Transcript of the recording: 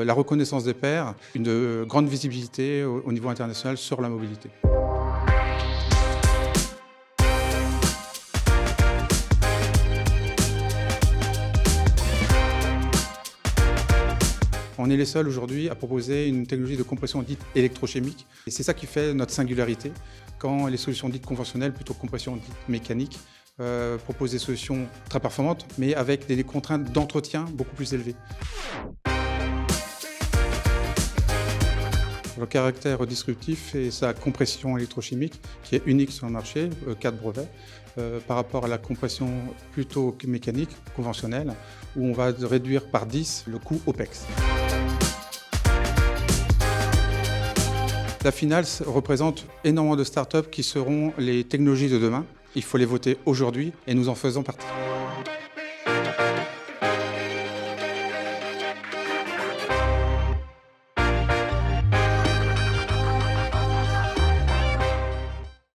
La reconnaissance des pairs, une grande visibilité au niveau international sur la mobilité. On est les seuls aujourd'hui à proposer une technologie de compression dite électrochimique. Et c'est ça qui fait notre singularité. Quand les solutions dites conventionnelles, plutôt compression dite mécanique, proposent des solutions très performantes, mais avec des contraintes d'entretien beaucoup plus élevées. Le caractère disruptif et sa compression électrochimique, qui est unique sur le marché, 4 brevets, par rapport à la compression plutôt mécanique, conventionnelle, où on va réduire par 10 le coût OPEX. La Finaliste représente énormément de startups qui seront les technologies de demain. Il faut les voter aujourd'hui et nous en faisons partie.